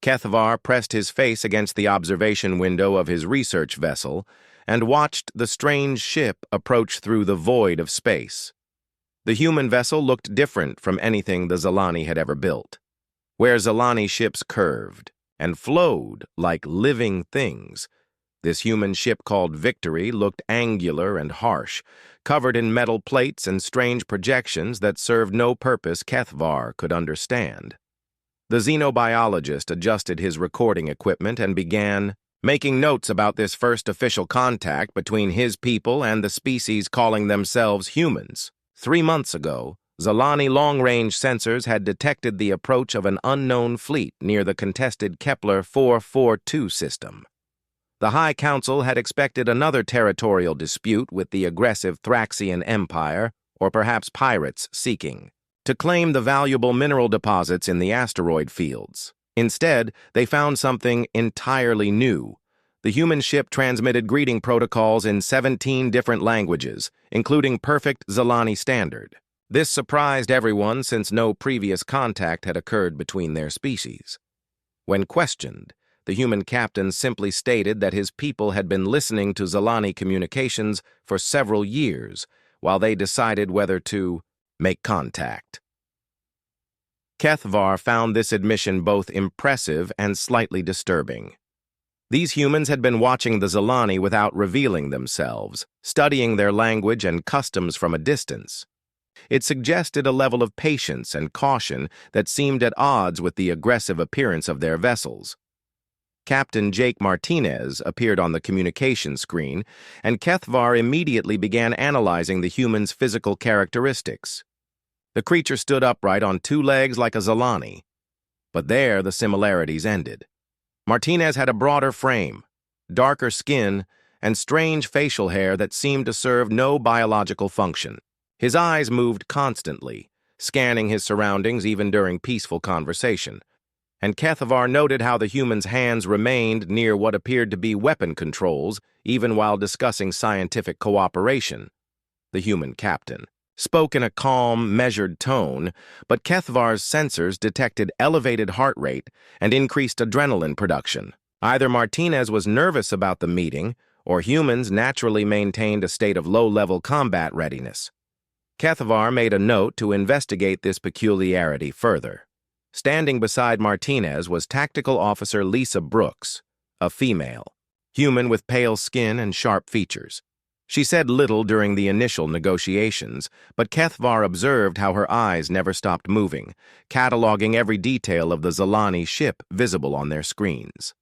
Kethvar pressed his face against the observation window of his research vessel and watched the strange ship approach through the void of space. The human vessel looked different from anything the Zalani had ever built. Where Zalani ships curved and flowed like living things, this human ship called Victory looked angular and harsh, covered in metal plates and strange projections that served no purpose Kethvar could understand. The xenobiologist adjusted his recording equipment and began making notes about this first official contact between his people and the species calling themselves humans. 3 months ago, Zalani long-range sensors had detected the approach of an unknown fleet near the contested Kepler 442 system. The High Council had expected another territorial dispute with the aggressive Thraxian Empire, or perhaps pirates, seeking to claim the valuable mineral deposits in the asteroid fields. Instead, they found something entirely new. The human ship transmitted greeting protocols in 17 different languages, including perfect Zalani standard. This surprised everyone since no previous contact had occurred between their species. When questioned, the human captain simply stated that his people had been listening to Zalani communications for several years while they decided whether to make contact. Kethvar found this admission both impressive and slightly disturbing. These humans had been watching the Zalani without revealing themselves, studying their language and customs from a distance. It suggested a level of patience and caution that seemed at odds with the aggressive appearance of their vessels. Captain Jake Martinez appeared on the communication screen, and Kethvar immediately began analyzing the human's physical characteristics. The creature stood upright on 2 legs like a Zalani, but there the similarities ended. Martinez had a broader frame, darker skin, and strange facial hair that seemed to serve no biological function. His eyes moved constantly, scanning his surroundings even during peaceful conversation, and Kethvar noted how the human's hands remained near what appeared to be weapon controls even while discussing scientific cooperation. The human captain spoke in a calm, measured tone, but Kethvar's sensors detected elevated heart rate and increased adrenaline production. Either Martinez was nervous about the meeting, or humans naturally maintained a state of low-level combat readiness. Kethvar made a note to investigate this peculiarity further. Standing beside Martinez was Tactical Officer Lisa Brooks, a female, human with pale skin and sharp features. She said little during the initial negotiations, but Kethvar observed how her eyes never stopped moving, cataloging every detail of the Zalani ship visible on their screens.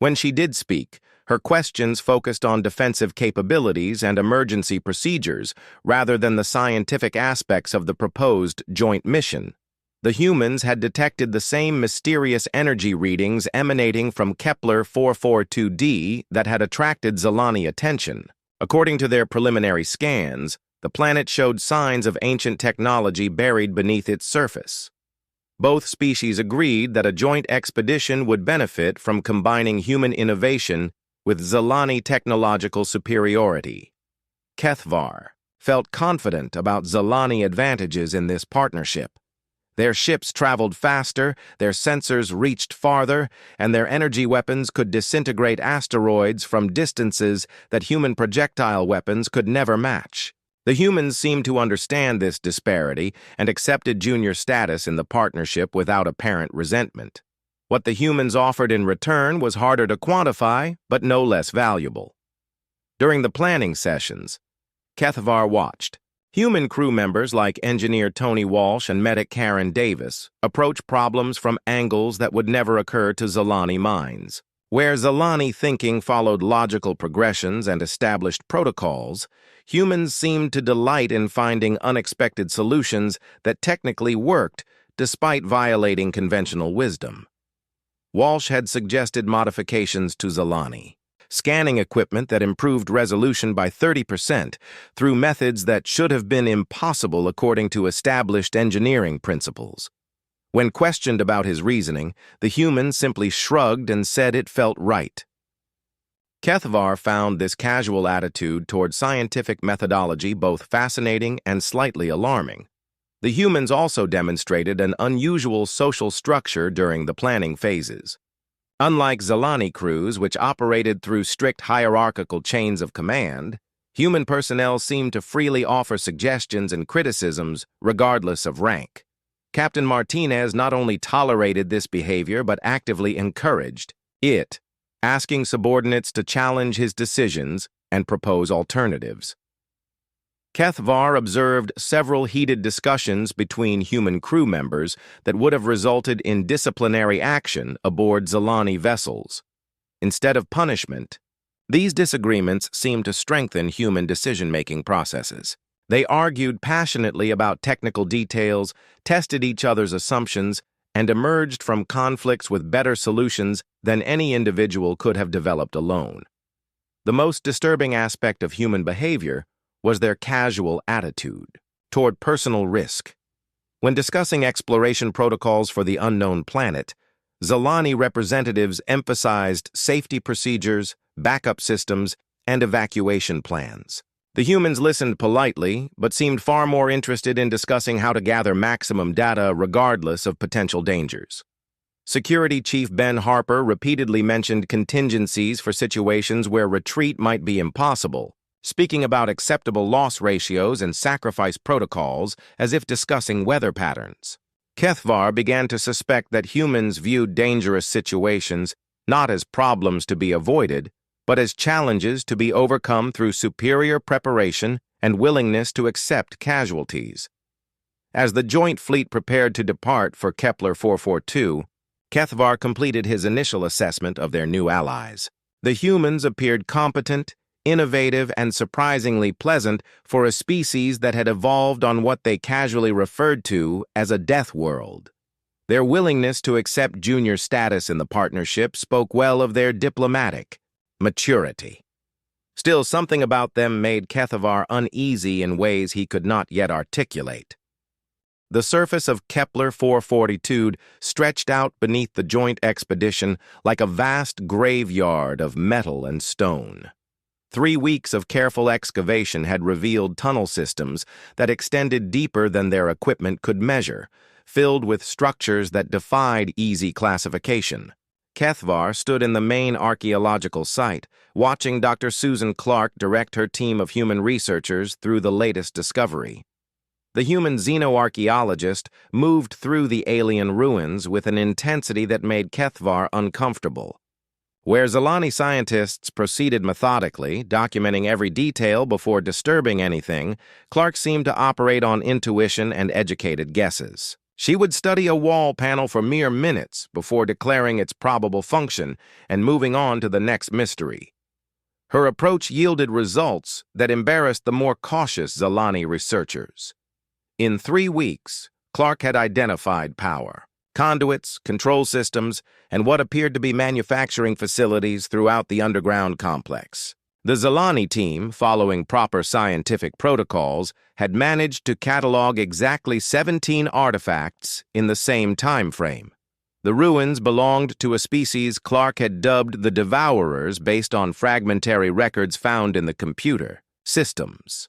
When she did speak, her questions focused on defensive capabilities and emergency procedures rather than the scientific aspects of the proposed joint mission. The humans had detected the same mysterious energy readings emanating from Kepler 442d that had attracted Zalani attention. According to their preliminary scans, the planet showed signs of ancient technology buried beneath its surface. Both species agreed that a joint expedition would benefit from combining human innovation with Zalani technological superiority. Kethvar felt confident about Zalani advantages in this partnership. Their ships traveled faster, their sensors reached farther, and their energy weapons could disintegrate asteroids from distances that human projectile weapons could never match. The humans seemed to understand this disparity and accepted junior status in the partnership without apparent resentment. What the humans offered in return was harder to quantify, but no less valuable. During the planning sessions, Kethvar watched. Human crew members like engineer Tony Walsh and medic Karen Davis approach problems from angles that would never occur to Zalani minds. Where Zalani thinking followed logical progressions and established protocols, humans seemed to delight in finding unexpected solutions that technically worked despite violating conventional wisdom. Walsh had suggested modifications to Zalani, scanning equipment that improved resolution by 30% through methods that should have been impossible according to established engineering principles. When questioned about his reasoning, the human simply shrugged and said it felt right. Kethvar found this casual attitude toward scientific methodology both fascinating and slightly alarming. The humans also demonstrated an unusual social structure during the planning phases. Unlike Zalani crews, which operated through strict hierarchical chains of command, human personnel seemed to freely offer suggestions and criticisms regardless of rank. Captain Martinez not only tolerated this behavior but actively encouraged it, asking subordinates to challenge his decisions and propose alternatives. Kethvar observed several heated discussions between human crew members that would have resulted in disciplinary action aboard Zalani vessels. Instead of punishment, these disagreements seemed to strengthen human decision-making processes. They argued passionately about technical details, tested each other's assumptions, and emerged from conflicts with better solutions than any individual could have developed alone. The most disturbing aspect of human behavior was their casual attitude toward personal risk. When discussing exploration protocols for the unknown planet, Zalani representatives emphasized safety procedures, backup systems, and evacuation plans. The humans listened politely, but seemed far more interested in discussing how to gather maximum data regardless of potential dangers. Security Chief Ben Harper repeatedly mentioned contingencies for situations where retreat might be impossible, speaking about acceptable loss ratios and sacrifice protocols as if discussing weather patterns. Kethvar began to suspect that humans viewed dangerous situations not as problems to be avoided, but as challenges to be overcome through superior preparation and willingness to accept casualties. As the joint fleet prepared to depart for Kepler 442, Kethvar completed his initial assessment of their new allies. The humans appeared competent, innovative, and surprisingly pleasant for a species that had evolved on what they casually referred to as a death world. Their willingness to accept junior status in the partnership spoke well of their diplomatic maturity. Still, something about them made Kethvar uneasy in ways he could not yet articulate. The surface of Kepler 442 stretched out beneath the joint expedition like a vast graveyard of metal and stone. 3 weeks of careful excavation had revealed tunnel systems that extended deeper than their equipment could measure, filled with structures that defied easy classification. Kethvar stood in the main archaeological site, watching Dr. Susan Clark direct her team of human researchers through the latest discovery. The human xenoarchaeologist moved through the alien ruins with an intensity that made Kethvar uncomfortable. Where Zalani scientists proceeded methodically, documenting every detail before disturbing anything, Clark seemed to operate on intuition and educated guesses. She would study a wall panel for mere minutes before declaring its probable function and moving on to the next mystery. Her approach yielded results that embarrassed the more cautious Zalani researchers. In 3 weeks, Clark had identified power, conduits, control systems, and what appeared to be manufacturing facilities throughout the underground complex. The Zalani team, following proper scientific protocols, had managed to catalog exactly 17 artifacts in the same time frame. The ruins belonged to a species Clark had dubbed the Devourers based on fragmentary records found in the computer systems.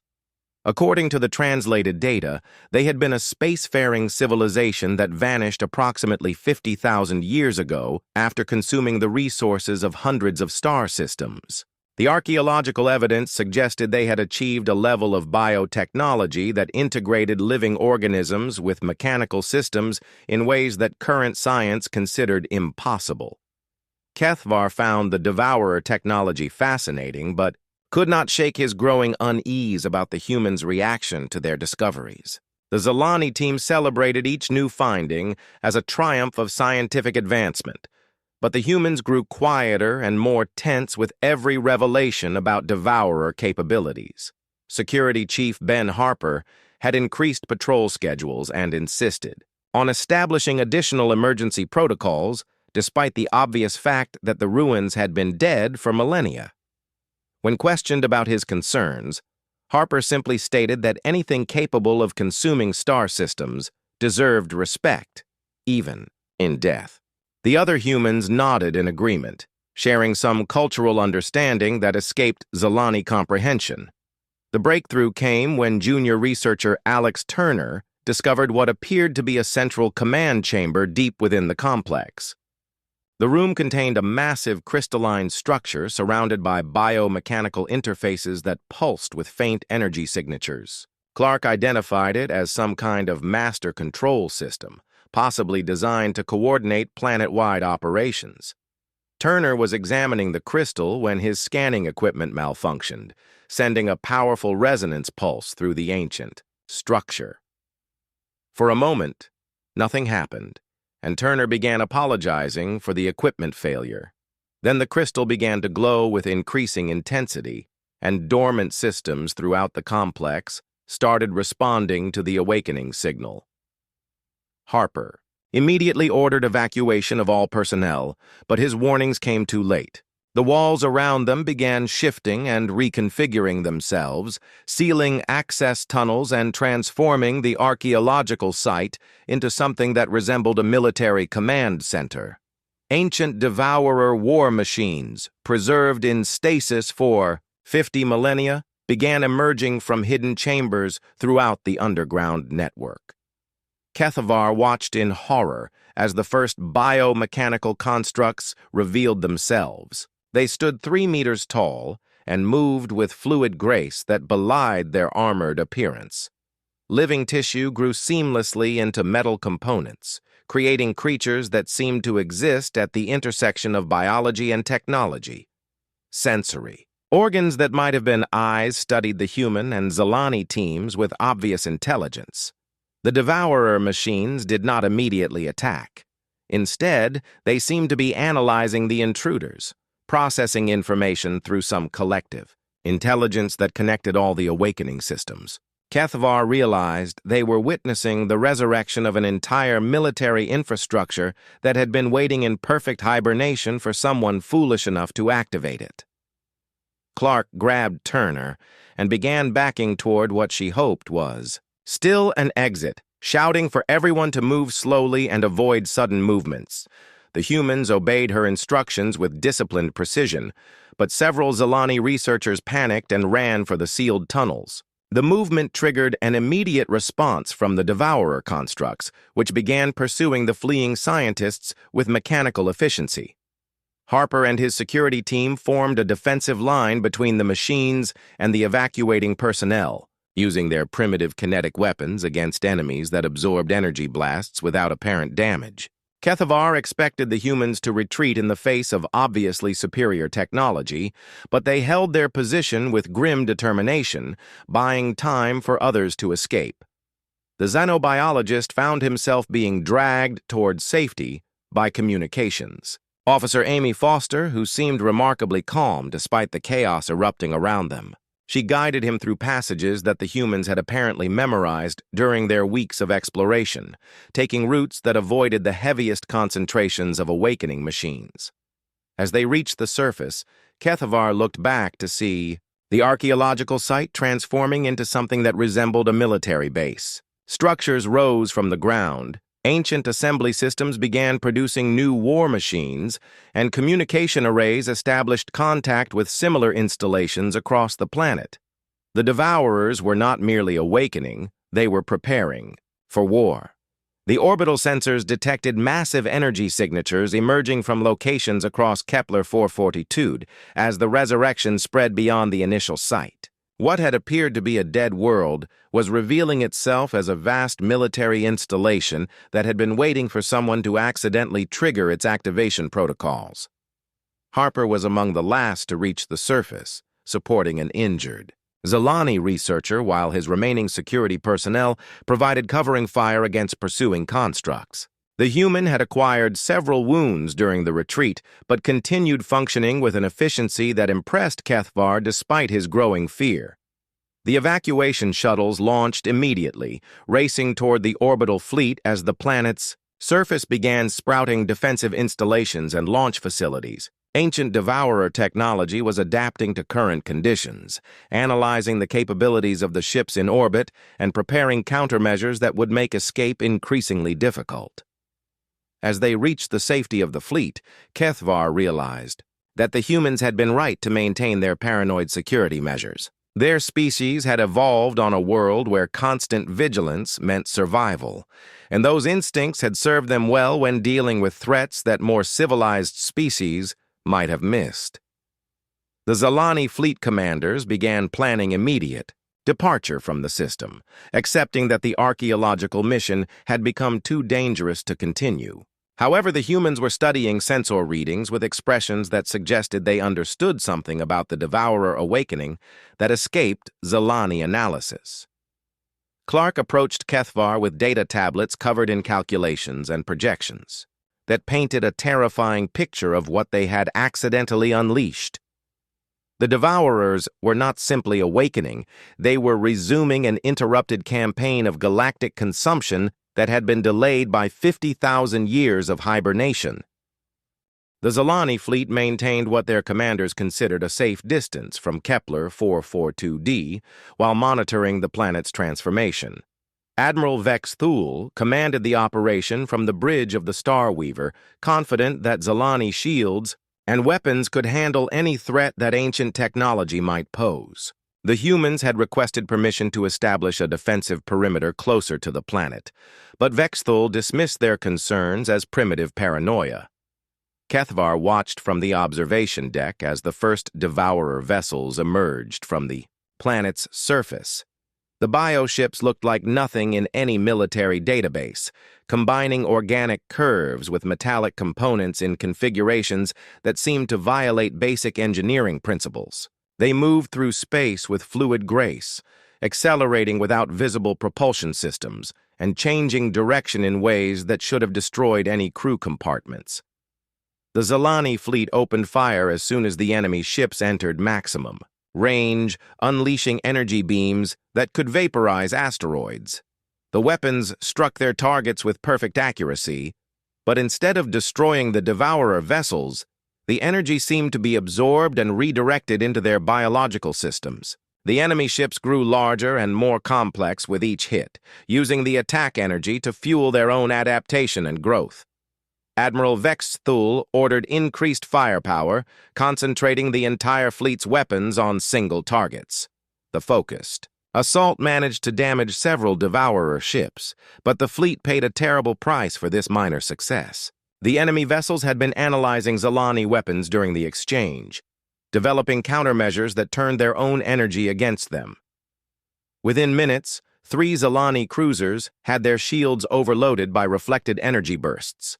According to the translated data, they had been a spacefaring civilization that vanished approximately 50,000 years ago after consuming the resources of hundreds of star systems. The archaeological evidence suggested they had achieved a level of biotechnology that integrated living organisms with mechanical systems in ways that current science considered impossible. Kethvar found the Devourer technology fascinating, but could not shake his growing unease about the humans' reaction to their discoveries. The Zalani team celebrated each new finding as a triumph of scientific advancement, but the humans grew quieter and more tense with every revelation about Devourer capabilities. Security Chief Ben Harper had increased patrol schedules and insisted on establishing additional emergency protocols, despite the obvious fact that the ruins had been dead for millennia. When questioned about his concerns, Harper simply stated that anything capable of consuming star systems deserved respect, even in death. The other humans nodded in agreement, sharing some cultural understanding that escaped Zalani comprehension. The breakthrough came when junior researcher Alex Turner discovered what appeared to be a central command chamber deep within the complex. The room contained a massive crystalline structure surrounded by biomechanical interfaces that pulsed with faint energy signatures. Clark identified it as some kind of master control system, possibly designed to coordinate planet-wide operations. Turner was examining the crystal when his scanning equipment malfunctioned, sending a powerful resonance pulse through the ancient structure. For a moment, nothing happened, and Turner began apologizing for the equipment failure. Then the crystal began to glow with increasing intensity, and dormant systems throughout the complex started responding to the awakening signal. Harper immediately ordered evacuation of all personnel, but his warnings came too late. The walls around them began shifting and reconfiguring themselves, sealing access tunnels and transforming the archaeological site into something that resembled a military command center. Ancient Devourer war machines, preserved in stasis for 50 millennia, began emerging from hidden chambers throughout the underground network. Kethavar watched in horror as the first biomechanical constructs revealed themselves. They stood 3 meters tall and moved with fluid grace that belied their armored appearance. Living tissue grew seamlessly into metal components, creating creatures that seemed to exist at the intersection of biology and technology. Sensory. Organs that might have been eyes studied the human and Zalani teams with obvious intelligence. The Devourer machines did not immediately attack. Instead, they seemed to be analyzing the intruders, processing information through some collective intelligence that connected all the awakening systems. Kethavar realized they were witnessing the resurrection of an entire military infrastructure that had been waiting in perfect hibernation for someone foolish enough to activate it. Clark grabbed Turner and began backing toward what she hoped was still an exit, shouting for everyone to move slowly and avoid sudden movements. The humans obeyed her instructions with disciplined precision, but several Zalani researchers panicked and ran for the sealed tunnels. The movement triggered an immediate response from the Devourer constructs, which began pursuing the fleeing scientists with mechanical efficiency. Harper and his security team formed a defensive line between the machines and the evacuating personnel, using their primitive kinetic weapons against enemies that absorbed energy blasts without apparent damage. Kethavar expected the humans to retreat in the face of obviously superior technology, but they held their position with grim determination, buying time for others to escape. The xenobiologist found himself being dragged toward safety by communications. Officer Amy Foster, who seemed remarkably calm despite the chaos erupting around them. She guided him through passages that the humans had apparently memorized during their weeks of exploration, taking routes that avoided the heaviest concentrations of awakening machines. As they reached the surface, Kethavar looked back to see the archaeological site transforming into something that resembled a military base. Structures rose from the ground, ancient assembly systems began producing new war machines, and communication arrays established contact with similar installations across the planet. The Devourers were not merely awakening, they were preparing for war. The orbital sensors detected massive energy signatures emerging from locations across Kepler 442 as the resurrection spread beyond the initial site. What had appeared to be a dead world was revealing itself as a vast military installation that had been waiting for someone to accidentally trigger its activation protocols. Harper was among the last to reach the surface, supporting an injured Zalani researcher, while his remaining security personnel provided covering fire against pursuing constructs. The human had acquired several wounds during the retreat, but continued functioning with an efficiency that impressed Kethavar despite his growing fear. The evacuation shuttles launched immediately, racing toward the orbital fleet as the planet's surface began sprouting defensive installations and launch facilities. Ancient Devourer technology was adapting to current conditions, analyzing the capabilities of the ships in orbit and preparing countermeasures that would make escape increasingly difficult. As they reached the safety of the fleet, Kethavar realized that the humans had been right to maintain their paranoid security measures. Their species had evolved on a world where constant vigilance meant survival, and those instincts had served them well when dealing with threats that more civilized species might have missed. The Zalani fleet commanders began planning immediate departure from the system, accepting that the archaeological mission had become too dangerous to continue. However, the humans were studying sensor readings with expressions that suggested they understood something about the Devourer awakening that escaped Zalani analysis. Clark approached Kethvar with data tablets covered in calculations and projections that painted a terrifying picture of what they had accidentally unleashed. The Devourers were not simply awakening, they were resuming an interrupted campaign of galactic consumption that had been delayed by 50,000 years of hibernation. The Zalani fleet maintained what their commanders considered a safe distance from Kepler 442d while monitoring the planet's transformation. Admiral Vex Thule commanded the operation from the bridge of the Star Weaver, confident that Zalani shields and weapons could handle any threat that ancient technology might pose. The humans had requested permission to establish a defensive perimeter closer to the planet, but Vexthul dismissed their concerns as primitive paranoia. Kethvar watched from the observation deck as the first Devourer vessels emerged from the planet's surface. The bioships looked like nothing in any military database, combining organic curves with metallic components in configurations that seemed to violate basic engineering principles. They moved through space with fluid grace, accelerating without visible propulsion systems, and changing direction in ways that should have destroyed any crew compartments. The Zalani fleet opened fire as soon as the enemy ships entered maximum range, unleashing energy beams that could vaporize asteroids. The weapons struck their targets with perfect accuracy, but instead of destroying the Devourer vessels, the energy seemed to be absorbed and redirected into their biological systems. The enemy ships grew larger and more complex with each hit, using the attack energy to fuel their own adaptation and growth. Admiral Vex Thule ordered increased firepower, concentrating the entire fleet's weapons on single targets. The focused assault managed to damage several Devourer ships, but the fleet paid a terrible price for this minor success. The enemy vessels had been analyzing Zalani weapons during the exchange, developing countermeasures that turned their own energy against them. Within minutes, 3 Zalani cruisers had their shields overloaded by reflected energy bursts.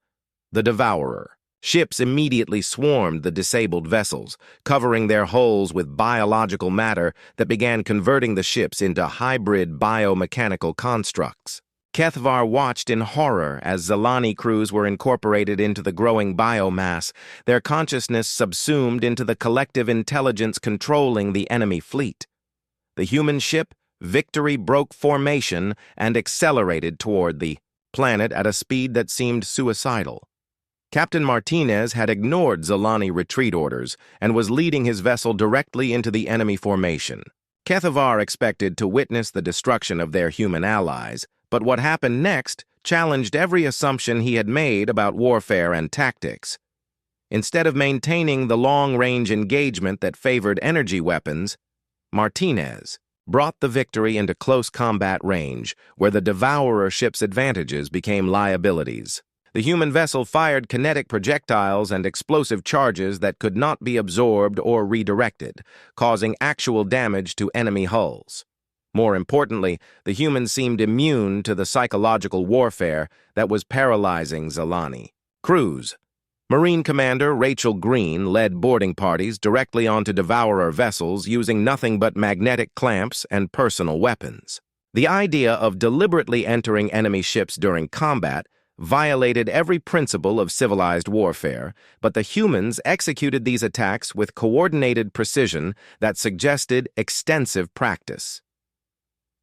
The Devourer ships immediately swarmed the disabled vessels, covering their hulls with biological matter that began converting the ships into hybrid biomechanical constructs. Kethvar watched in horror as Zalani crews were incorporated into the growing biomass, their consciousness subsumed into the collective intelligence controlling the enemy fleet. The human ship, Victory, broke formation and accelerated toward the planet at a speed that seemed suicidal. Captain Martinez had ignored Zalani retreat orders and was leading his vessel directly into the enemy formation. Kethvar expected to witness the destruction of their human allies, but what happened next challenged every assumption he had made about warfare and tactics. Instead of maintaining the long-range engagement that favored energy weapons, Martinez brought the Victory into close combat range, where the Devourer ship's advantages became liabilities. The human vessel fired kinetic projectiles and explosive charges that could not be absorbed or redirected, causing actual damage to enemy hulls. More importantly, the humans seemed immune to the psychological warfare that was paralyzing Zalani. Crews. Marine Commander Rachel Green led boarding parties directly onto Devourer vessels using nothing but magnetic clamps and personal weapons. The idea of deliberately entering enemy ships during combat violated every principle of civilized warfare, but the humans executed these attacks with coordinated precision that suggested extensive practice.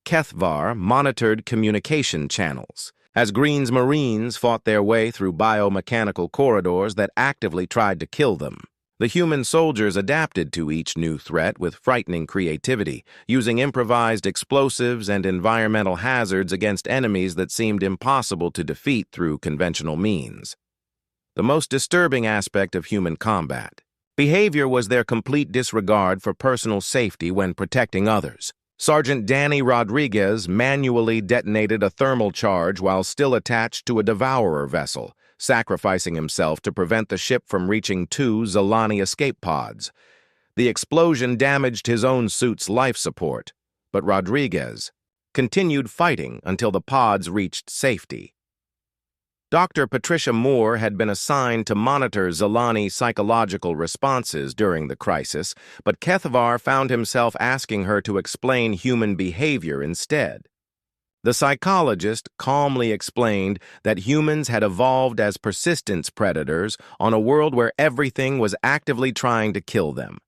Kethvar monitored communication channels as Green's Marines fought their way through biomechanical corridors that actively tried to kill them. The human soldiers adapted to each new threat with frightening creativity, using improvised explosives and environmental hazards against enemies that seemed impossible to defeat through conventional means. The most disturbing aspect of human combat behavior was their complete disregard for personal safety when protecting others. Sergeant Danny Rodriguez manually detonated a thermal charge while still attached to a Devourer vessel, sacrificing himself to prevent the ship from reaching 2 Zilani escape pods. The explosion damaged his own suit's life support, but Rodriguez continued fighting until the pods reached safety. Dr. Patricia Moore had been assigned to monitor Zilani psychological responses during the crisis, but Kethvar found himself asking her to explain human behavior instead. The psychologist calmly explained that humans had evolved as persistence predators on a world where everything was actively trying to kill them.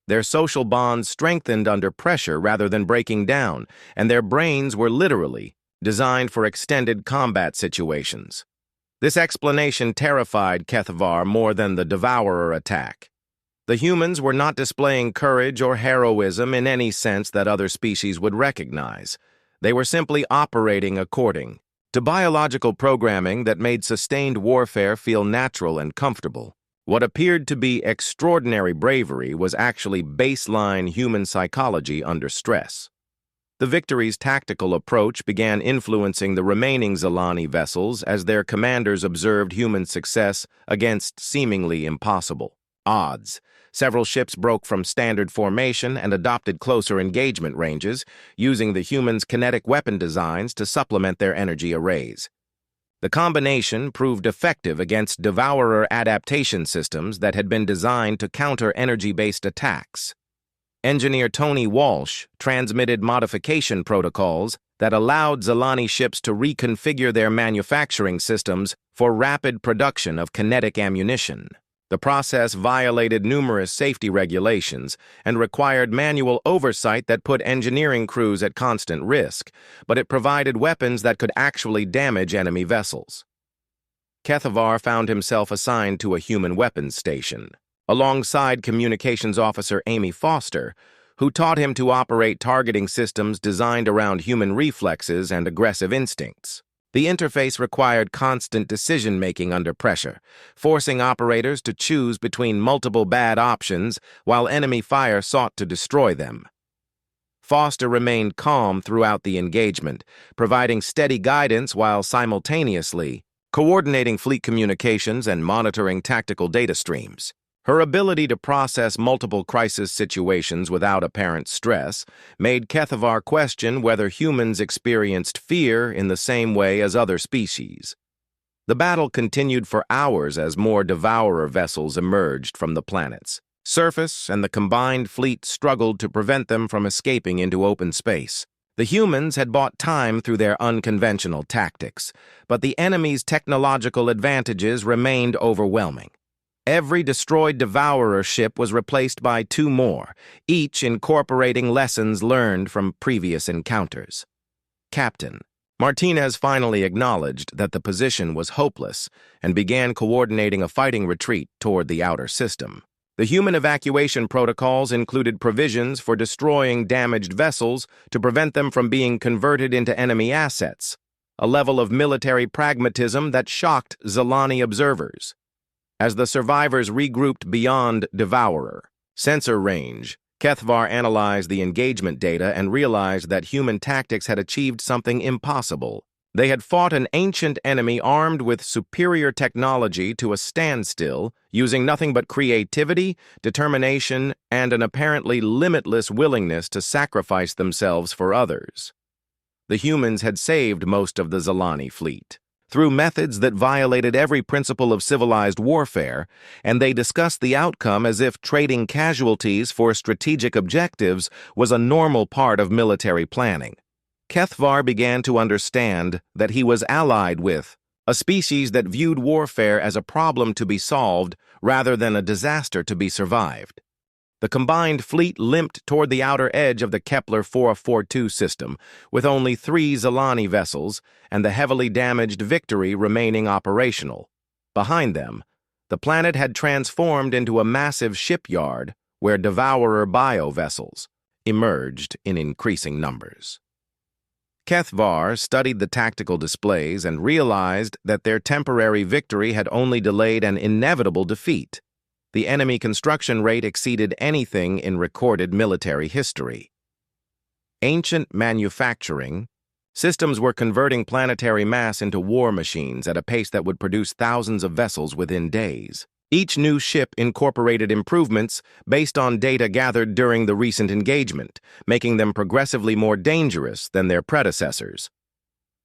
Their social bonds strengthened under pressure rather than breaking down, and their brains were literally designed for extended combat situations. This explanation terrified Kethvar more than the Devourer attack. The humans were not displaying courage or heroism in any sense that other species would recognize. They were simply operating according to biological programming that made sustained warfare feel natural and comfortable. What appeared to be extraordinary bravery was actually baseline human psychology under stress. The Victory's tactical approach began influencing the remaining Zilani vessels as their commanders observed human success against seemingly impossible odds. Several ships broke from standard formation and adopted closer engagement ranges, using the humans' kinetic weapon designs to supplement their energy arrays. The combination proved effective against Devourer adaptation systems that had been designed to counter energy-based attacks. Engineer Tony Walsh transmitted modification protocols that allowed Zilani ships to reconfigure their manufacturing systems for rapid production of kinetic ammunition. The process violated numerous safety regulations and required manual oversight that put engineering crews at constant risk, but it provided weapons that could actually damage enemy vessels. Kethvar found himself assigned to a human weapons station, alongside Communications Officer Amy Foster, who taught him to operate targeting systems designed around human reflexes and aggressive instincts. The interface required constant decision-making under pressure, forcing operators to choose between multiple bad options while enemy fire sought to destroy them. Foster remained calm throughout the engagement, providing steady guidance while simultaneously coordinating fleet communications and monitoring tactical data streams. Her ability to process multiple crisis situations without apparent stress made Kethvar question whether humans experienced fear in the same way as other species. The battle continued for hours as more Devourer vessels emerged from the planet's surface, and the combined fleet struggled to prevent them from escaping into open space. The humans had bought time through their unconventional tactics, but the enemy's technological advantages remained overwhelming. Every destroyed Devourer ship was replaced by 2 more, each incorporating lessons learned from previous encounters. Captain Martinez finally acknowledged that the position was hopeless and began coordinating a fighting retreat toward the outer system. The human evacuation protocols included provisions for destroying damaged vessels to prevent them from being converted into enemy assets, a level of military pragmatism that shocked Zilani observers. As the survivors regrouped beyond Devourer sensor range, Kethvar analyzed the engagement data and realized that human tactics had achieved something impossible. They had fought an ancient enemy armed with superior technology to a standstill, using nothing but creativity, determination, and an apparently limitless willingness to sacrifice themselves for others. The humans had saved most of the Zilani fleet through methods that violated every principle of civilized warfare, and they discussed the outcome as if trading casualties for strategic objectives was a normal part of military planning. Kethvar began to understand that he was allied with a species that viewed warfare as a problem to be solved rather than a disaster to be survived. The combined fleet limped toward the outer edge of the Kepler 442 system, with only 3 Zilani vessels and the heavily damaged Victory remaining operational. Behind them, the planet had transformed into a massive shipyard where Devourer bio-vessels emerged in increasing numbers. Kethvar studied the tactical displays and realized that their temporary victory had only delayed an inevitable defeat. The enemy construction rate exceeded anything in recorded military history. Ancient manufacturing, systems were converting planetary mass into war machines at a pace that would produce thousands of vessels within days. Each new ship incorporated improvements based on data gathered during the recent engagement, making them progressively more dangerous than their predecessors.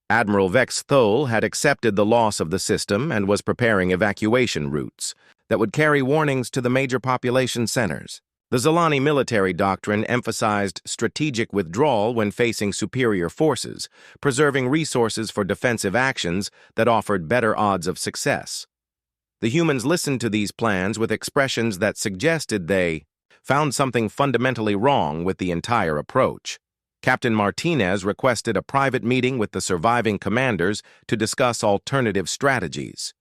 Admiral Vex Thole had accepted the loss of the system and was preparing evacuation routes that would carry warnings to the major population centers. The Zalani military doctrine emphasized strategic withdrawal when facing superior forces, preserving resources for defensive actions that offered better odds of success. The humans listened to these plans with expressions that suggested they found something fundamentally wrong with the entire approach. Captain Martinez requested a private meeting with the surviving commanders to discuss alternative strategies.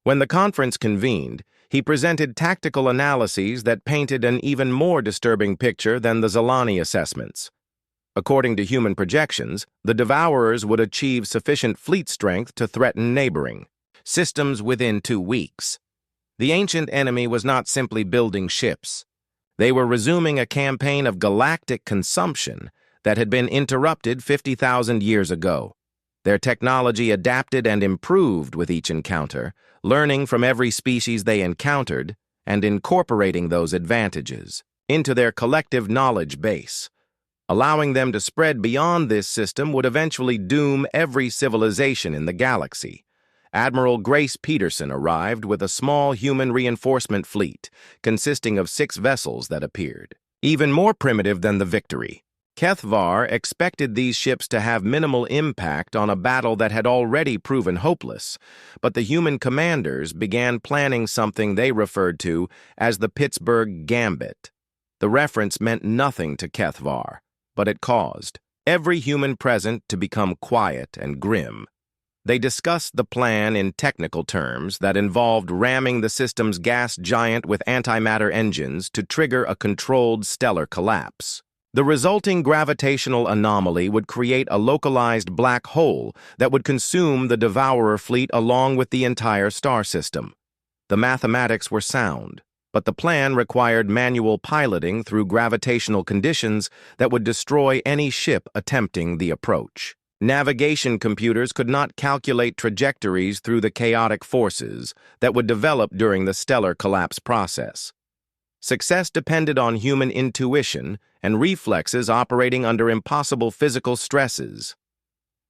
When the conference convened, he presented tactical analyses that painted an even more disturbing picture than the Zalani assessments. According to human projections, the Devourers would achieve sufficient fleet strength to threaten neighboring systems within 2 weeks. The ancient enemy was not simply building ships. They were resuming a campaign of galactic consumption that had been interrupted 50,000 years ago. Their technology adapted and improved with each encounter, learning from every species they encountered and incorporating those advantages into their collective knowledge base. Allowing them to spread beyond this system would eventually doom every civilization in the galaxy. Admiral Grace Peterson arrived with a small human reinforcement fleet consisting of 6 vessels that appeared. Even more primitive than the Victory, Kethvar expected these ships to have minimal impact on a battle that had already proven hopeless, but the human commanders began planning something they referred to as the Pittsburgh Gambit. The reference meant nothing to Kethvar, but it caused every human present to become quiet and grim. They discussed the plan in technical terms that involved ramming the system's gas giant with antimatter engines to trigger a controlled stellar collapse. The resulting gravitational anomaly would create a localized black hole that would consume the Devourer fleet along with the entire star system. The mathematics were sound, but the plan required manual piloting through gravitational conditions that would destroy any ship attempting the approach. Navigation computers could not calculate trajectories through the chaotic forces that would develop during the stellar collapse process. Success depended on human intuition and reflexes operating under impossible physical stresses.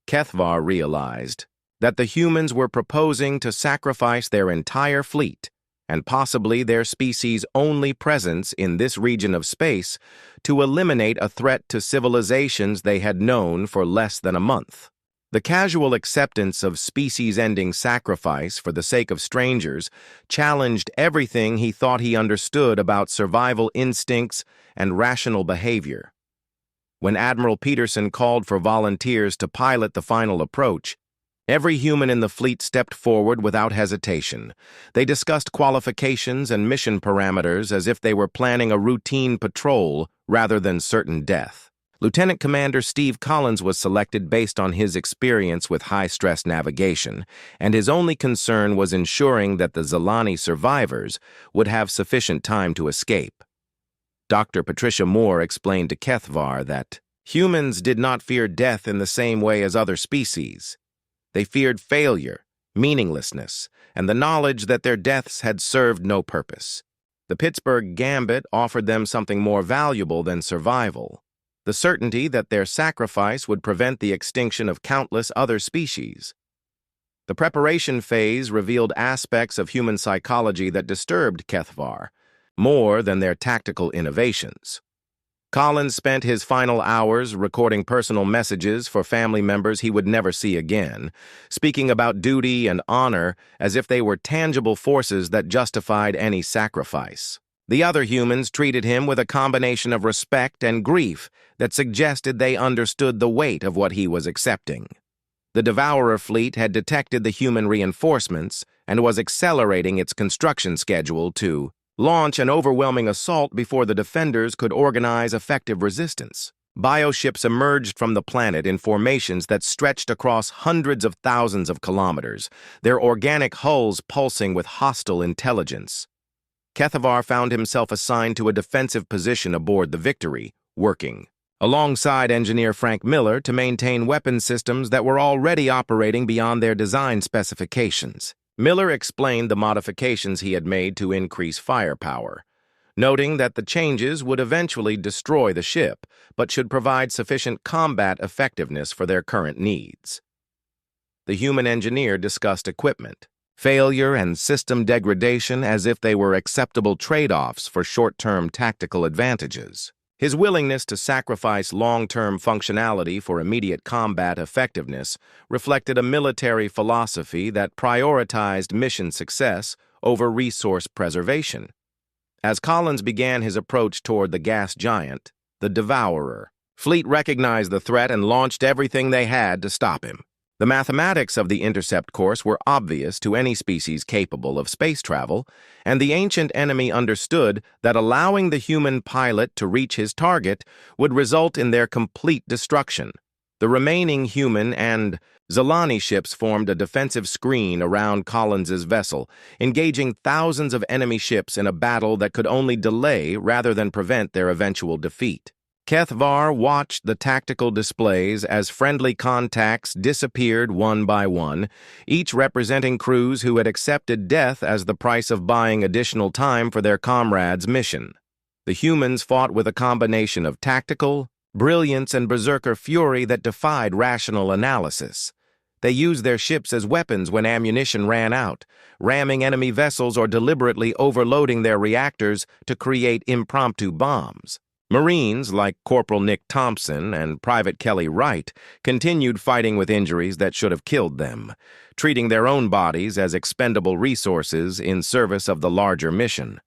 Kethvar realized that the humans were proposing to sacrifice their entire fleet and possibly their species' only presence in this region of space to eliminate a threat to civilizations they had known for less than a month. The casual acceptance of species-ending sacrifice for the sake of strangers challenged everything he thought he understood about survival instincts and rational behavior. When Admiral Peterson called for volunteers to pilot the final approach, every human in the fleet stepped forward without hesitation. They discussed qualifications and mission parameters as if they were planning a routine patrol rather than certain death. Lieutenant Commander Steve Collins was selected based on his experience with high-stress navigation, and his only concern was ensuring that the Zalani survivors would have sufficient time to escape. Dr. Patricia Moore explained to Kethvar that humans did not fear death in the same way as other species. They feared failure, meaninglessness, and the knowledge that their deaths had served no purpose. The Pittsburgh Gambit offered them something more valuable than survival: the certainty that their sacrifice would prevent the extinction of countless other species. The preparation phase revealed aspects of human psychology that disturbed Kethvar, more than their tactical innovations. Collins spent his final hours recording personal messages for family members he would never see again, speaking about duty and honor as if they were tangible forces that justified any sacrifice. The other humans treated him with a combination of respect and grief that suggested they understood the weight of what he was accepting. The Devourer fleet had detected the human reinforcements and was accelerating its construction schedule to launch an overwhelming assault before the defenders could organize effective resistance. Bioships emerged from the planet in formations that stretched across hundreds of thousands of kilometers, their organic hulls pulsing with hostile intelligence. Kethvar found himself assigned to a defensive position aboard the Victory, working alongside engineer Frank Miller to maintain weapon systems that were already operating beyond their design specifications. Miller explained the modifications he had made to increase firepower, noting that the changes would eventually destroy the ship, but should provide sufficient combat effectiveness for their current needs. The human engineer discussed equipment, failure, and system degradation as if they were acceptable trade-offs for short-term tactical advantages. His willingness to sacrifice long-term functionality for immediate combat effectiveness reflected a military philosophy that prioritized mission success over resource preservation. As Collins began his approach toward the gas giant, the Devourer, fleet recognized the threat and launched everything they had to stop him. The mathematics of the intercept course were obvious to any species capable of space travel, and the ancient enemy understood that allowing the human pilot to reach his target would result in their complete destruction. The remaining human and Zilani ships formed a defensive screen around Collins's vessel, engaging thousands of enemy ships in a battle that could only delay rather than prevent their eventual defeat. Kethvar watched the tactical displays as friendly contacts disappeared one by one, each representing crews who had accepted death as the price of buying additional time for their comrades' mission. The humans fought with a combination of tactical, brilliance, and berserker fury that defied rational analysis. They used their ships as weapons when ammunition ran out, ramming enemy vessels or deliberately overloading their reactors to create impromptu bombs. Marines like Corporal Nick Thompson and Private Kelly Wright continued fighting with injuries that should have killed them, treating their own bodies as expendable resources in service of the larger mission.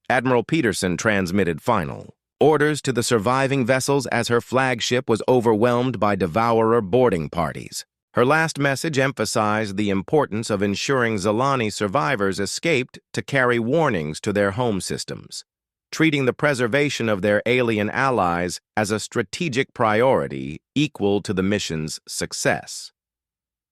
Admiral Peterson transmitted final orders to the surviving vessels as her flagship was overwhelmed by Devourer boarding parties. Her last message emphasized the importance of ensuring Zilani survivors escaped to carry warnings to their home systems, treating the preservation of their alien allies as a strategic priority equal to the mission's success.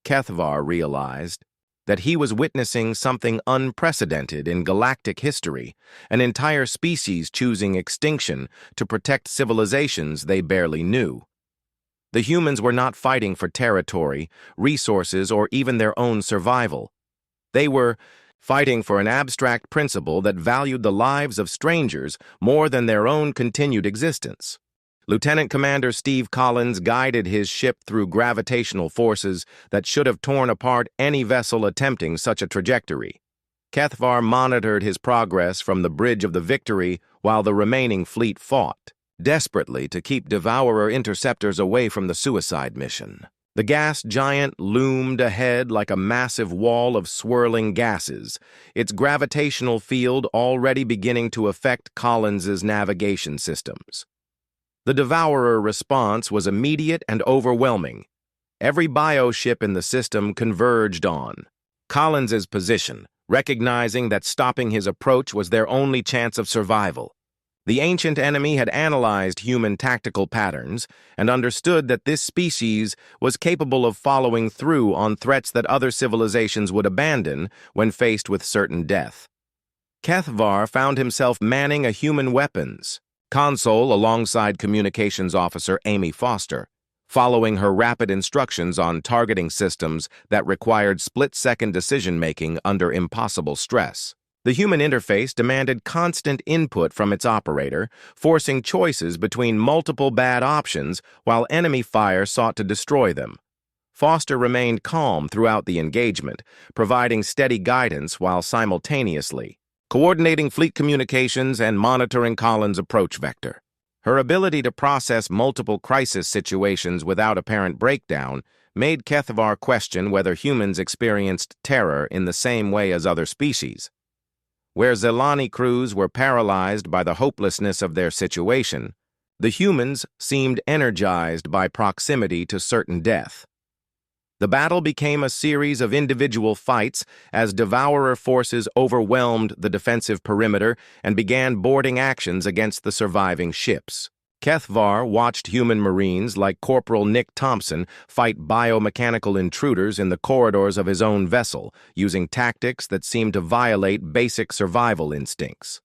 Kethvar realized that he was witnessing something unprecedented in galactic history, an entire species choosing extinction to protect civilizations they barely knew. The humans were not fighting for territory, resources, or even their own survival. They were fighting for an abstract principle that valued the lives of strangers more than their own continued existence. Lieutenant Commander Steve Collins guided his ship through gravitational forces that should have torn apart any vessel attempting such a trajectory. Kethvar monitored his progress from the Bridge of the Victory while the remaining fleet fought desperately to keep Devourer interceptors away from the suicide mission. The gas giant loomed ahead like a massive wall of swirling gases, its gravitational field already beginning to affect Collins's navigation systems. The Devourer response was immediate and overwhelming. Every bioship in the system converged on Collins's position, recognizing that stopping his approach was their only chance of survival. The ancient enemy had analyzed human tactical patterns and understood that this species was capable of following through on threats that other civilizations would abandon when faced with certain death. Kethvar found himself manning a human weapons console alongside communications officer Amy Foster, following her rapid instructions on targeting systems that required split-second decision-making under impossible stress. The human interface demanded constant input from its operator, forcing choices between multiple bad options while enemy fire sought to destroy them. Foster remained calm throughout the engagement, providing steady guidance while simultaneously coordinating fleet communications and monitoring Collins' approach vector. Her ability to process multiple crisis situations without apparent breakdown made Kethvar question whether humans experienced terror in the same way as other species. Where Zilani crews were paralyzed by the hopelessness of their situation, the humans seemed energized by proximity to certain death. The battle became a series of individual fights as Devourer forces overwhelmed the defensive perimeter and began boarding actions against the surviving ships. Kethvar watched human Marines like Corporal Nick Thompson fight biomechanical intruders in the corridors of his own vessel, using tactics that seemed to violate basic survival instincts.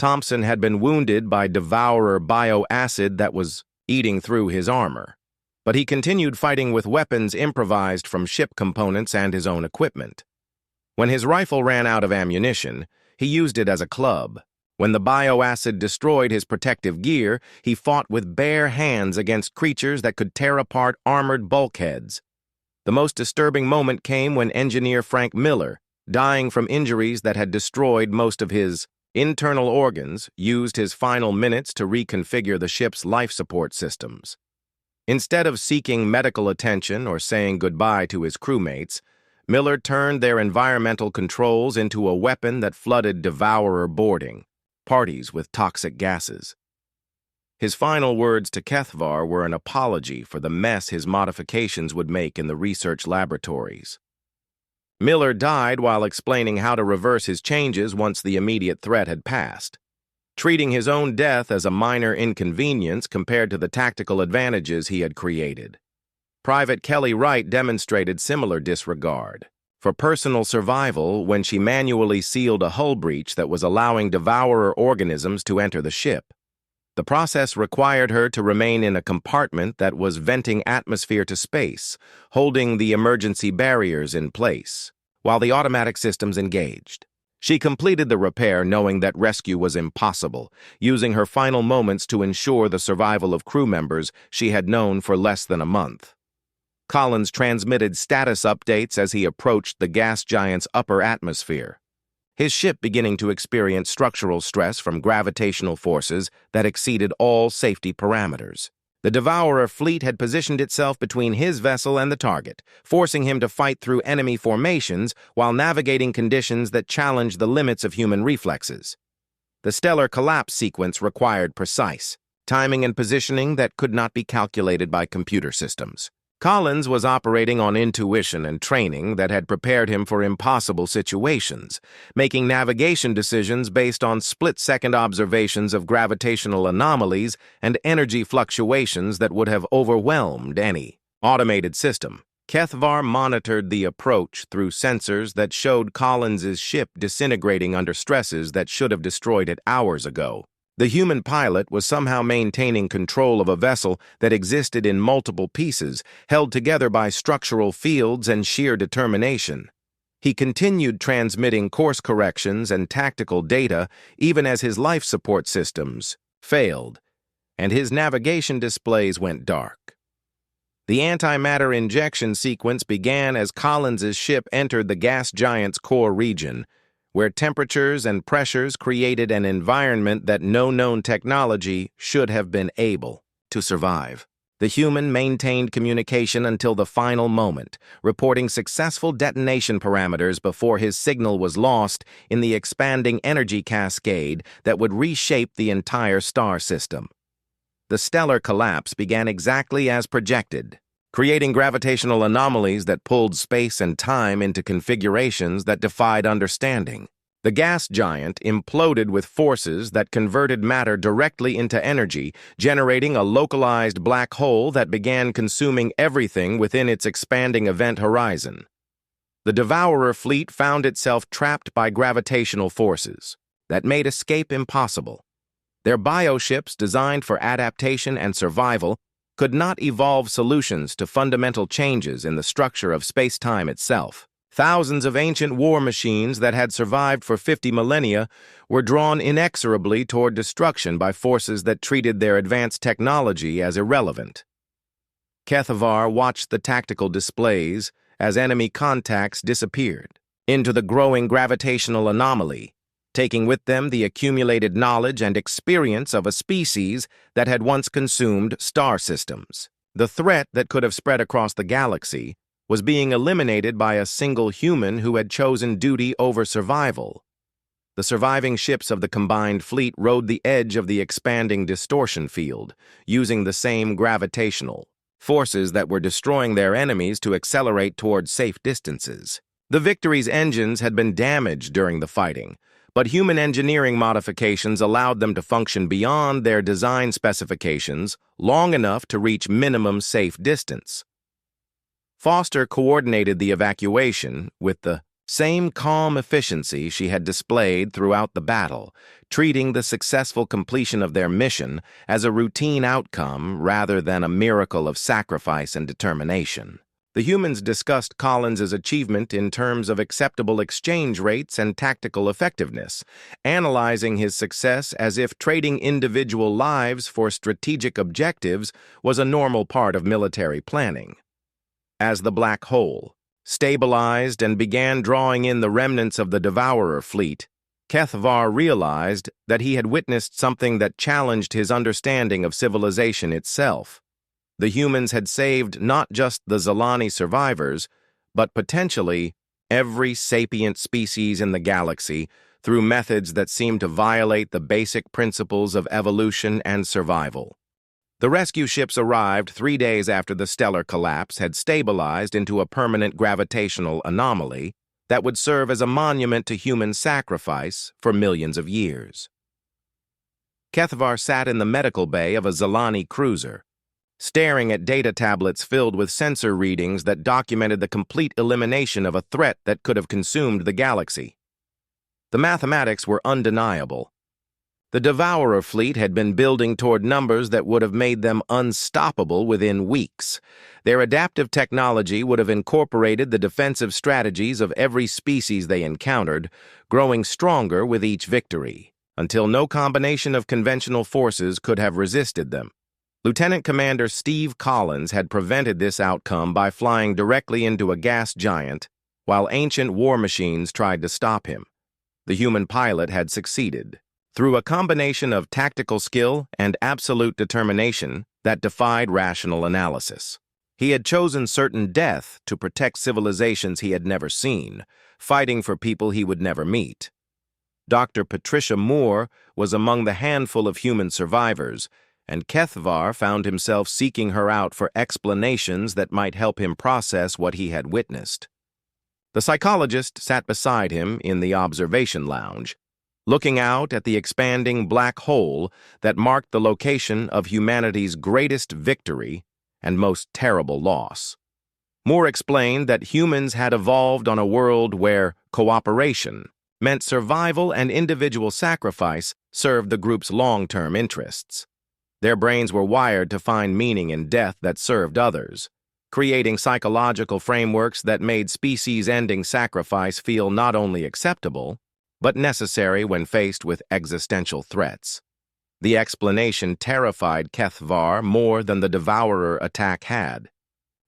Thompson had been wounded by Devourer bioacid that was eating through his armor. But he continued fighting with weapons improvised from ship components and his own equipment. When his rifle ran out of ammunition, he used it as a club. When the bioacid destroyed his protective gear, he fought with bare hands against creatures that could tear apart armored bulkheads. The most disturbing moment came when engineer Frank Miller, dying from injuries that had destroyed most of his internal organs, used his final minutes to reconfigure the ship's life support systems. Instead of seeking medical attention or saying goodbye to his crewmates, Miller turned their environmental controls into a weapon that flooded Devourer boarding parties with toxic gases. His final words to Kethvar were an apology for the mess his modifications would make in the research laboratories. Miller died while explaining how to reverse his changes once the immediate threat had passed, treating his own death as a minor inconvenience compared to the tactical advantages he had created. Private Kelly Wright demonstrated similar disregard for personal survival when she manually sealed a hull breach that was allowing Devourer organisms to enter the ship. The process required her to remain in a compartment that was venting atmosphere to space, holding the emergency barriers in place, while the automatic systems engaged. She completed the repair knowing that rescue was impossible, using her final moments to ensure the survival of crew members she had known for less than a month. Collins transmitted status updates as he approached the gas giant's upper atmosphere, his ship beginning to experience structural stress from gravitational forces that exceeded all safety parameters. The Devourer fleet had positioned itself between his vessel and the target, forcing him to fight through enemy formations while navigating conditions that challenged the limits of human reflexes. The stellar collapse sequence required precise timing and positioning that could not be calculated by computer systems. Collins was operating on intuition and training that had prepared him for impossible situations, making navigation decisions based on split-second observations of gravitational anomalies and energy fluctuations that would have overwhelmed any automated system. Kethvar monitored the approach through sensors that showed Collins's ship disintegrating under stresses that should have destroyed it hours ago. The human pilot was somehow maintaining control of a vessel that existed in multiple pieces, held together by structural fields and sheer determination. He continued transmitting course corrections and tactical data even as his life support systems failed, and his navigation displays went dark. The antimatter injection sequence began as Collins's ship entered the gas giant's core region, where temperatures and pressures created an environment that no known technology should have been able to survive. The human maintained communication until the final moment, reporting successful detonation parameters before his signal was lost in the expanding energy cascade that would reshape the entire star system. The stellar collapse began exactly as projected, creating gravitational anomalies that pulled space and time into configurations that defied understanding. The gas giant imploded with forces that converted matter directly into energy, generating a localized black hole that began consuming everything within its expanding event horizon. The Devourer fleet found itself trapped by gravitational forces that made escape impossible. Their bioships, designed for adaptation and survival, could not evolve solutions to fundamental changes in the structure of space-time itself. Thousands of ancient war machines that had survived for 50 millennia were drawn inexorably toward destruction by forces that treated their advanced technology as irrelevant. Kethvar watched the tactical displays as enemy contacts disappeared into the growing gravitational anomaly, taking with them the accumulated knowledge and experience of a species that had once consumed star systems. The threat that could have spread across the galaxy was being eliminated by a single human who had chosen duty over survival. The surviving ships of the combined fleet rode the edge of the expanding distortion field, using the same gravitational forces that were destroying their enemies to accelerate toward safe distances. The Victory's engines had been damaged during the fighting, but human engineering modifications allowed them to function beyond their design specifications long enough to reach minimum safe distance. Foster coordinated the evacuation with the Same calm efficiency she had displayed throughout the battle, treating the successful completion of their mission as a routine outcome rather than a miracle of sacrifice and determination. The humans discussed Collins's achievement in terms of acceptable exchange rates and tactical effectiveness, analyzing his success as if trading individual lives for strategic objectives was a normal part of military planning. As the black hole stabilized and began drawing in the remnants of the Devourer fleet, Kethvar realized that he had witnessed something that challenged his understanding of civilization itself. The humans had saved not just the Zilani survivors, but potentially every sapient species in the galaxy through methods that seemed to violate the basic principles of evolution and survival. The rescue ships arrived 3 days after the stellar collapse had stabilized into a permanent gravitational anomaly that would serve as a monument to human sacrifice for millions of years. Kethvar sat in the medical bay of a Zilani cruiser, staring at data tablets filled with sensor readings that documented the complete elimination of a threat that could have consumed the galaxy. The mathematics were undeniable. The Devourer fleet had been building toward numbers that would have made them unstoppable within weeks. Their adaptive technology would have incorporated the defensive strategies of every species they encountered, growing stronger with each victory, until no combination of conventional forces could have resisted them. Lieutenant Commander Steve Collins had prevented this outcome by flying directly into a gas giant, while ancient war machines tried to stop him. The human pilot had succeeded, through a combination of tactical skill and absolute determination that defied rational analysis. He had chosen certain death to protect civilizations he had never seen, fighting for people he would never meet. Dr. Patricia Moore was among the handful of human survivors, and Kethvar found himself seeking her out for explanations that might help him process what he had witnessed. The psychologist sat beside him in the observation lounge, looking out at the expanding black hole that marked the location of humanity's greatest victory and most terrible loss. Moore explained that humans had evolved on a world where cooperation meant survival and individual sacrifice served the group's long-term interests. Their brains were wired to find meaning in death that served others, creating psychological frameworks that made species-ending sacrifice feel not only acceptable, but necessary when faced with existential threats. The explanation terrified Kethvar more than the Devourer attack had.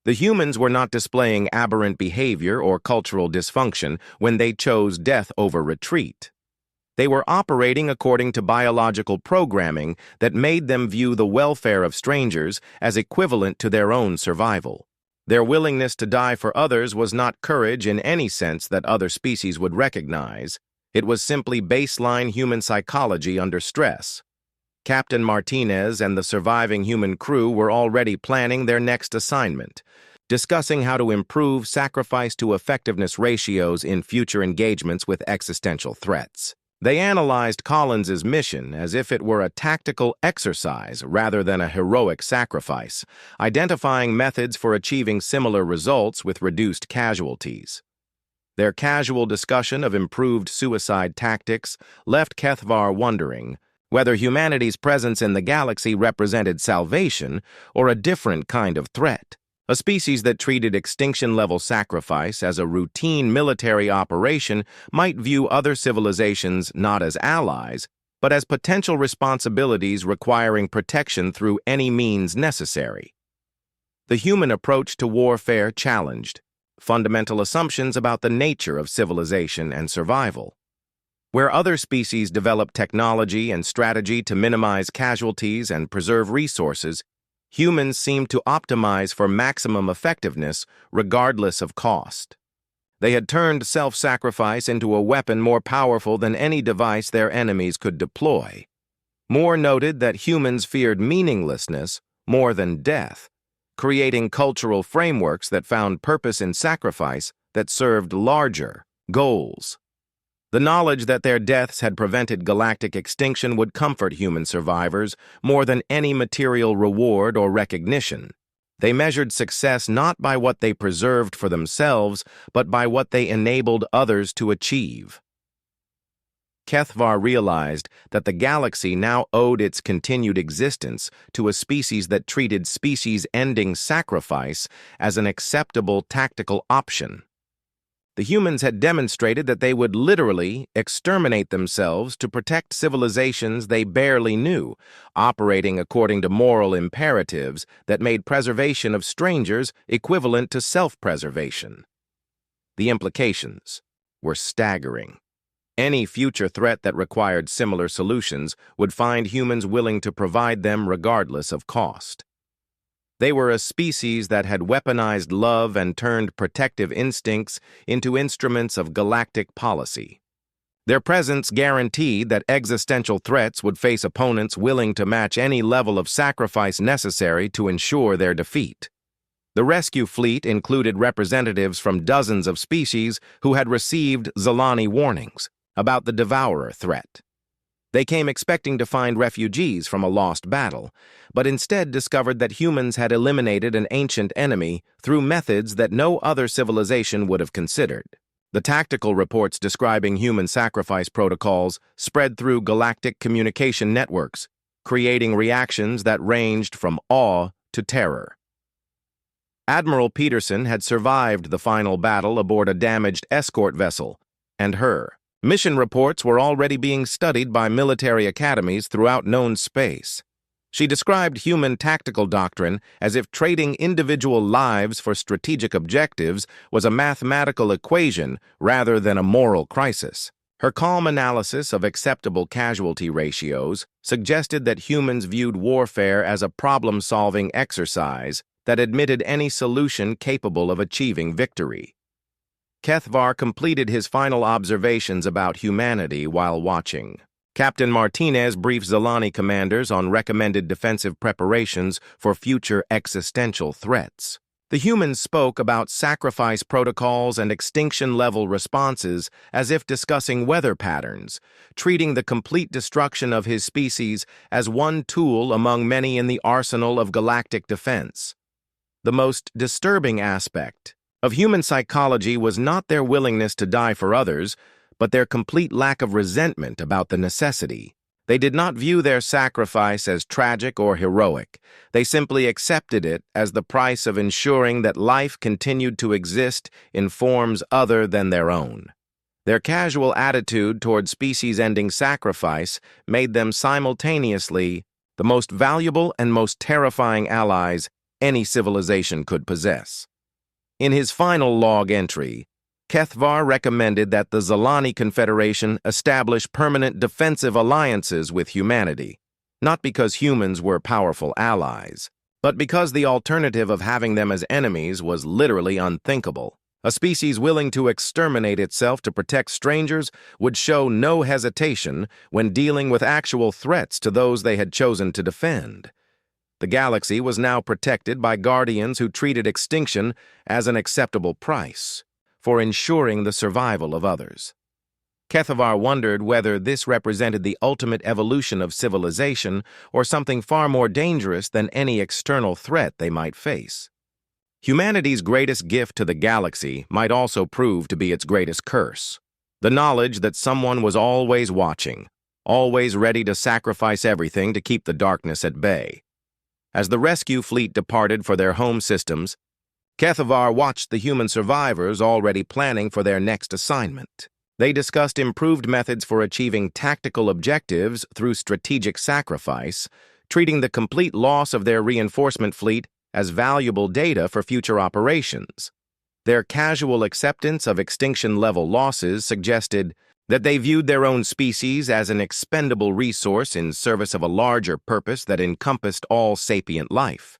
The humans were not displaying aberrant behavior or cultural dysfunction when they chose death over retreat. They were operating according to biological programming that made them view the welfare of strangers as equivalent to their own survival. Their willingness to die for others was not courage in any sense that other species would recognize. It was simply baseline human psychology under stress. Captain Martinez and the surviving human crew were already planning their next assignment, discussing how to improve sacrifice-to-effectiveness ratios in future engagements with existential threats. They analyzed Collins's mission as if it were a tactical exercise rather than a heroic sacrifice, identifying methods for achieving similar results with reduced casualties. Their casual discussion of improved suicide tactics left Kethvar wondering whether humanity's presence in the galaxy represented salvation or a different kind of threat. A species that treated extinction-level sacrifice as a routine military operation might view other civilizations not as allies, but as potential responsibilities requiring protection through any means necessary. The human approach to warfare challenged fundamental assumptions about the nature of civilization and survival. Where other species develop technology and strategy to minimize casualties and preserve resources, humans seem to optimize for maximum effectiveness regardless of cost. They had turned self-sacrifice into a weapon more powerful than any device their enemies could deploy. Moore noted that humans feared meaninglessness more than death, creating cultural frameworks that found purpose in sacrifice that served larger goals. The knowledge that their deaths had prevented galactic extinction would comfort human survivors more than any material reward or recognition. They measured success not by what they preserved for themselves, but by what they enabled others to achieve. Kethvar realized that the galaxy now owed its continued existence to a species that treated species-ending sacrifice as an acceptable tactical option. The humans had demonstrated that they would literally exterminate themselves to protect civilizations they barely knew, operating according to moral imperatives that made preservation of strangers equivalent to self-preservation. The implications were staggering. Any future threat that required similar solutions would find humans willing to provide them regardless of cost. They were a species that had weaponized love and turned protective instincts into instruments of galactic policy. Their presence guaranteed that existential threats would face opponents willing to match any level of sacrifice necessary to ensure their defeat. The rescue fleet included representatives from dozens of species who had received Zalani warnings about the Devourer threat. They came expecting to find refugees from a lost battle, but instead discovered that humans had eliminated an ancient enemy through methods that no other civilization would have considered. The tactical reports describing human sacrifice protocols spread through galactic communication networks, creating reactions that ranged from awe to terror. Admiral Peterson had survived the final battle aboard a damaged escort vessel, and her mission reports were already being studied by military academies throughout known space. She described human tactical doctrine as if trading individual lives for strategic objectives was a mathematical equation rather than a moral crisis. Her calm analysis of acceptable casualty ratios suggested that humans viewed warfare as a problem-solving exercise that admitted any solution capable of achieving victory. Kethvar completed his final observations about humanity while watching. Captain Martinez briefed Zalani commanders on recommended defensive preparations for future existential threats. The humans spoke about sacrifice protocols and extinction-level responses as if discussing weather patterns, treating the complete destruction of his species as one tool among many in the arsenal of galactic defense. The most disturbing aspect of human psychology was not their willingness to die for others, but their complete lack of resentment about the necessity. They did not view their sacrifice as tragic or heroic. They simply accepted it as the price of ensuring that life continued to exist in forms other than their own. Their casual attitude toward species-ending sacrifice made them simultaneously the most valuable and most terrifying allies any civilization could possess. In his final log entry, Kethvar recommended that the Zalani Confederation establish permanent defensive alliances with humanity, not because humans were powerful allies, but because the alternative of having them as enemies was literally unthinkable. A species willing to exterminate itself to protect strangers would show no hesitation when dealing with actual threats to those they had chosen to defend. The galaxy was now protected by guardians who treated extinction as an acceptable price for ensuring the survival of others. Kethvar wondered whether this represented the ultimate evolution of civilization or something far more dangerous than any external threat they might face. Humanity's greatest gift to the galaxy might also prove to be its greatest curse: the knowledge that someone was always watching, always ready to sacrifice everything to keep the darkness at bay. As the rescue fleet departed for their home systems, Kethvar watched the human survivors already planning for their next assignment. They discussed improved methods for achieving tactical objectives through strategic sacrifice, treating the complete loss of their reinforcement fleet as valuable data for future operations. Their casual acceptance of extinction-level losses suggested that they viewed their own species as an expendable resource in service of a larger purpose that encompassed all sapient life.